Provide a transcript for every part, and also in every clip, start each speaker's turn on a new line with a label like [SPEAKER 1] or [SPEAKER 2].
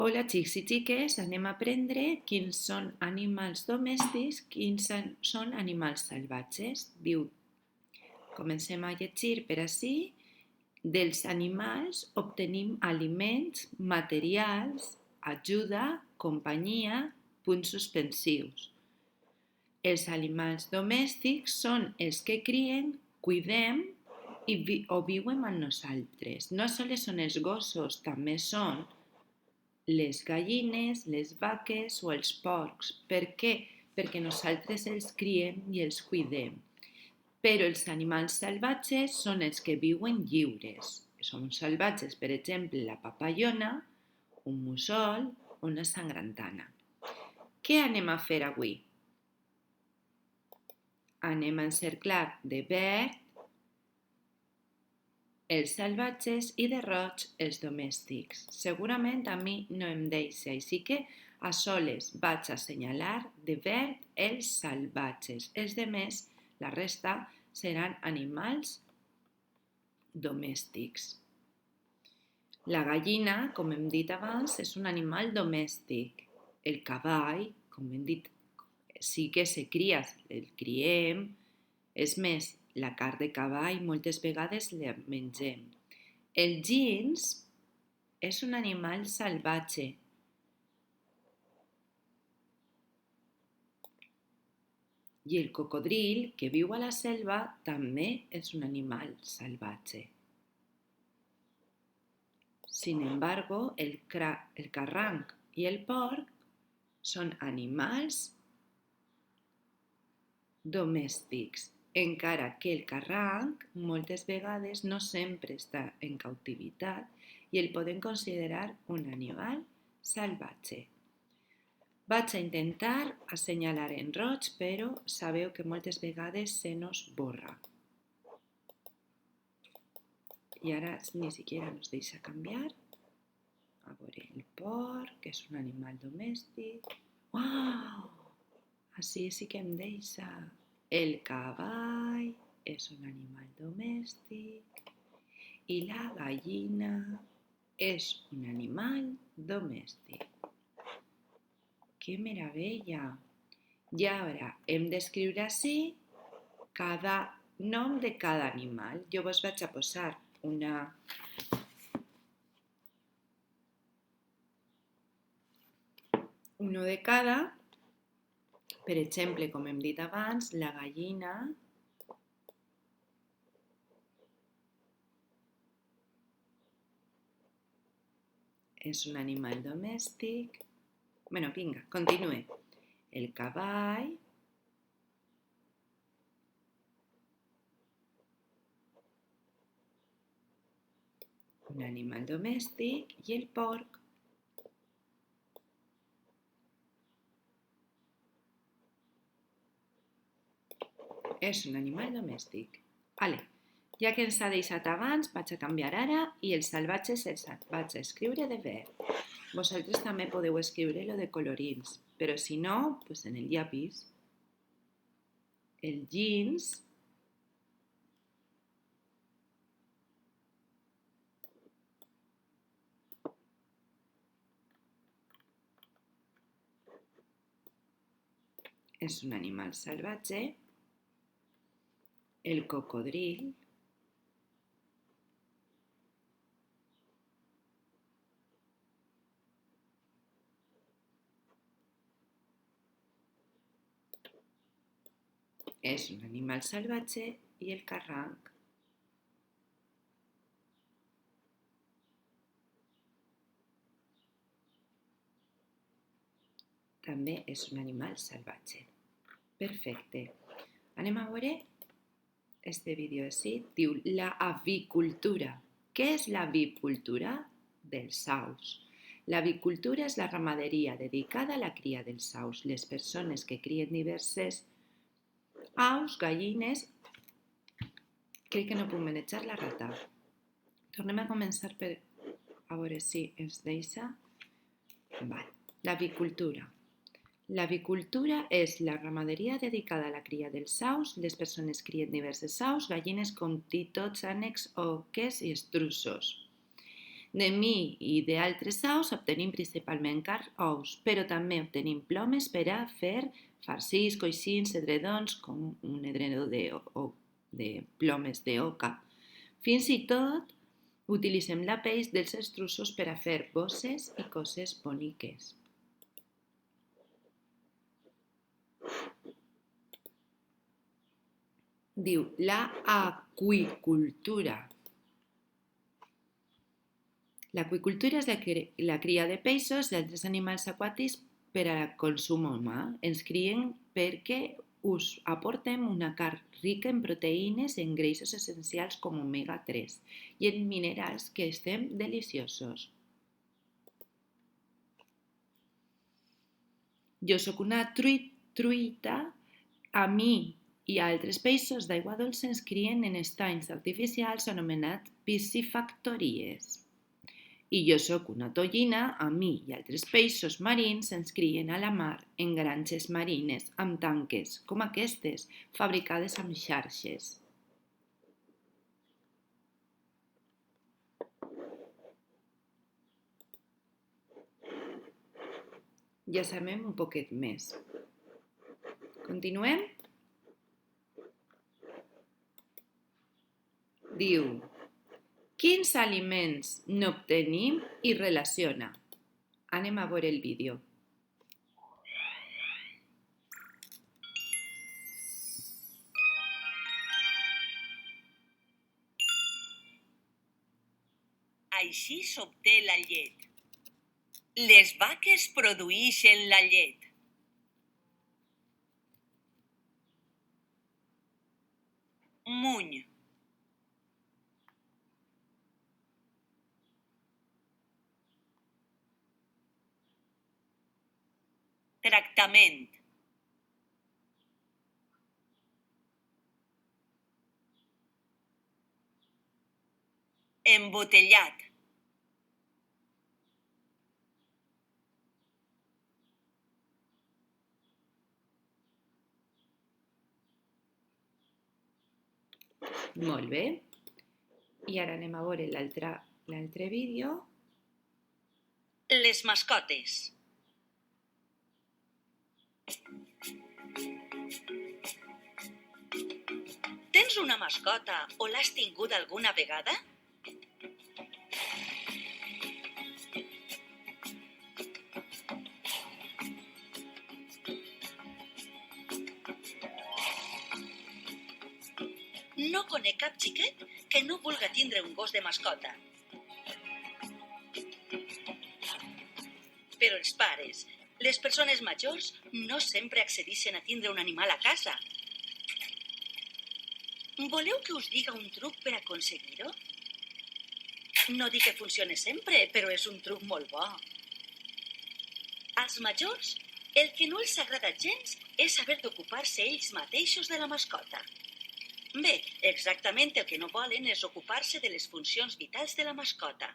[SPEAKER 1] Hola xics i xiques, anem a aprendre quins són animals domèstics, quins són animals salvatges. Diu, comencem a llegir per ací. Dels animals obtenim aliments, materials, ajuda, companyia, punts suspensius. Els animals domèstics són els que crien, cuidem o viuen amb nosaltres. No sols són els gossos, també són les gallines, les vaques o els porcs. Per què? Perquè nosaltres els criem i els cuidem. Però els animals salvatges són els que viuen lliures. Són salvatges, per exemple, la papallona, un mussol o una sangrantana. Què anem a fer avui? Anem a encerclar de verd els salvatges i de roig els domèstics. Segurament a mi no em deixa, així que a soles vaig assenyalar de verd els salvatges. Els demés, la resta, seran animals domèstics. La gallina, com hem dit abans, és un animal domèstic. El cavall, com hem dit, sí que se cria, el criem. És més, la carn de cavall moltes vegades la mengem. El gins és un animal salvatge. I el cocodril, que viu a la selva, també és un animal salvatge. Sin embargo, el carranc i el porc són animals domèstics, encara que el carranc moltes vegades no sempre està en cautivitat i el podem considerar un animal salvatge. Vaig a intentar assenyalar en roig, però sabeu que moltes vegades se nos borra. I ara ni siquiera nos deixa canviar. A veure, el porc, que és un animal domèstic. Uau! Així sí que em deixa. El cavall és un animal domèstic i la gallina és un animal domèstic. ¡Qué meravella! I ara hem d'escriure ací cada nom de cada animal. Jo vos vaig a posar uno de cada. Per exemple, com hem dit abans, la gallina és un animal domèstic. Bueno, vinga, continue. El cavall un animal domèstic i el porc és un animal domèstic. Vale. Ja que ens ha deixat abans, vaig a canviar ara i els salvatges els vaig a escriure de verd. Vosaltres també podeu escriure-lo de colorins, però si no, doncs en el llapis. El gins és un animal salvatge. El cocodril és un animal salvatge i el carranc també és un animal salvatge. Perfecte. Anem a veure este vídeo així. Diu la avicultura. Què és l'avicultura? Dels aus. L'avicultura és la ramaderia dedicada a la cria dels aus. Les persones que crien diverses aus, gallines. Crec que no puc manejar la rata. Tornem a començar per a veure si ens deixa. L'avicultura. L'avicultura és la ramaderia dedicada a la cria dels aus. Les persones crien diverses aus, gallines, contítots, ànecs, oques i estruços. De mi i d'altres aus obtenim principalment carn, ous, però també obtenim plomes per a fer farcits, coixins, edredons, com un edredó de plomes d'oca. Fins i tot utilitzem la pell dels estruços per a fer bosses i coses boniques. Diu la aqüicultura. L'aqüicultura és la cria de peixos i altres animals aquàtics per a consum humà. Ens crien perquè us aportem una carn rica en proteïnes i en greixos essencials com omega-3 i en minerals que estem deliciosos. Jo sóc una truita. A mi i a altres peixos d'aigua dolça ens crien en estanys artificials anomenats piscifactories. I jo sóc una tollina, a mi i altres peixos marins ens crien a la mar en granges marines amb tanques, com aquestes, fabricades amb xarxes. Ja sabem un poquet més. Continuem? Diu, quins aliments n'obtenim i relaciona? Anem a veure el vídeo.
[SPEAKER 2] Així s'obté la llet. Les vaques produeixen la llet. Muny. Tractament. Embotellat.
[SPEAKER 1] Molt bé. I ara anem a veure l'altre vídeo.
[SPEAKER 2] Les mascotes. Tens una mascota o l'has tingut alguna vegada? No conec cap xiquet que no vulga tindre un gos de mascota. Però els pares, les persones majors, no sempre accedeixen a tindre un animal a casa. Voleu que us diga un truc per aconseguir-ho? No dic que funcione sempre, però és un truc molt bo. Als majors, el que no els agrada gens és haver d'ocupar-se ells mateixos de la mascota. Bé, exactament el que no volen és ocupar-se de les funcions vitals de la mascota.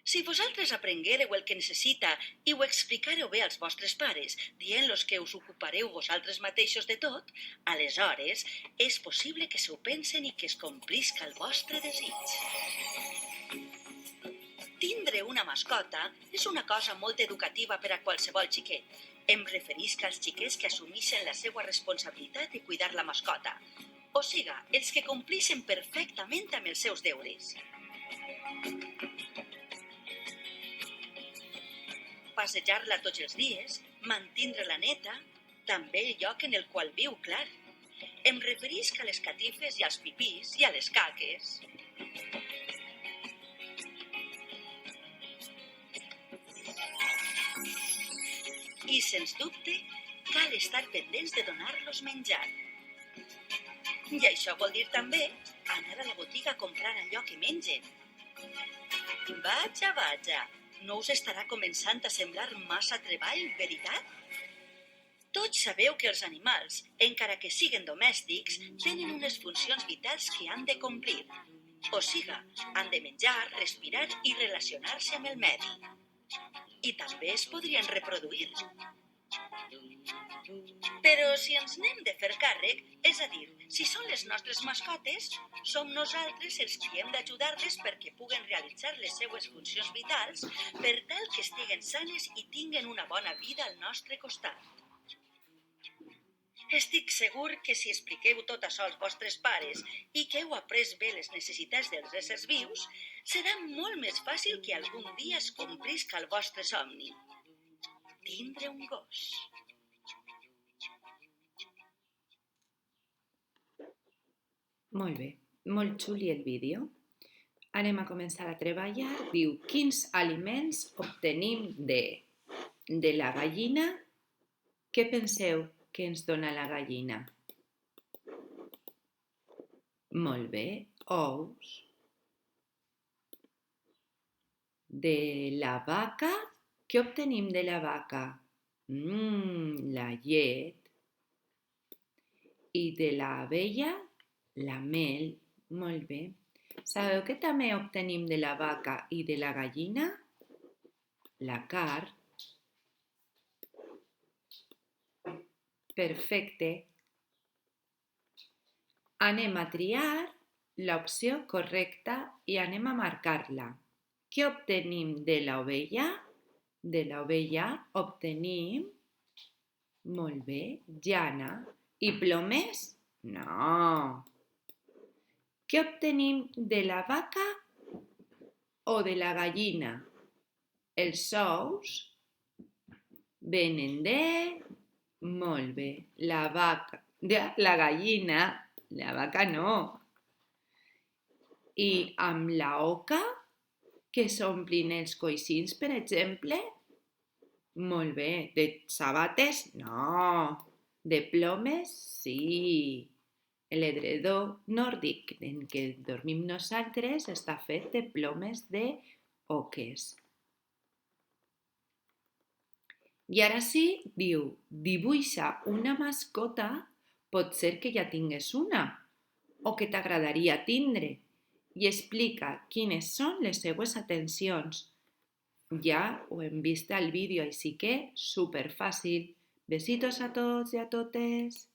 [SPEAKER 2] Si vosaltres aprenguéreu el que necessita i ho explicareu bé als vostres pares, dient-los que us ocupareu vosaltres mateixos de tot, aleshores és possible que s'ho pensen i que es complisca el vostre desig. Tindre una mascota és una cosa molt educativa per a qualsevol xiquet. Em referisc als xiquets que assumeixen la seva responsabilitat de cuidar la mascota. O siga, els que complixen perfectament amb els seus deures. Passejar-la tots els dies, mantindre-la neta, també el lloc en el qual viu, clar. Em referisc a les catifes i als pipís i a les caques. I, sens dubte, cal estar pendents de donar-los menjar. I això vol dir també anar a la botiga a comprar allò que mengen. Vaja, no us estarà començant a semblar massa treball, veritat? Tots sabeu que els animals, encara que siguen domèstics, tenen unes funcions vitals que han de complir. O siga, han de menjar, respirar i relacionar-se amb el medi. I també es podrien reproduir. Però si ens n'hem de fer càrrec, és a dir, si són les nostres mascotes, som nosaltres els qui hem d'ajudar-les perquè puguen realitzar les seues funcions vitals per tal que estiguen sanes i tinguen una bona vida al nostre costat. Estic segur que si expliqueu tot això als vostres pares i que heu après bé les necessitats dels éssers vius, serà molt més fàcil que algun dia es complisca el vostre somni. Tindre un gos.
[SPEAKER 1] Molt bé, molt xuli el vídeo. Anem a començar a treballar. Diu, quins aliments obtenim de la gallina? Què penseu que ens dona la gallina? Molt bé, ous. De la vaca, què obtenim de la vaca? La llet. I de l'abella, la mel. Molt bé. Sabeu què també obtenim de la vaca i de la gallina? La carn. Perfecte. Anem a triar l'opció correcta i anem a marcar-la. Què obtenim de l'ovella? De l'ovella obtenim, molt bé, llana. I plomes? No. Què obtenim de la vaca o de la gallina? Els ous venen de... Molt bé, la vaca, la gallina, la vaca no. I amb la oca, que s'omplin els coixins, per exemple? Molt bé, de sabates? No. De plomes? Sí. L'edredó nòrdic en què dormim nosaltres està fet de plomes d'oques. I ara sí, diu, dibuixa una mascota, pot ser que ja tingues una, o que t'agradaria tindre, i explica quines són les seues atencions. Ja ho hem vist al vídeo, així que superfàcil. Besitos a tots i a totes.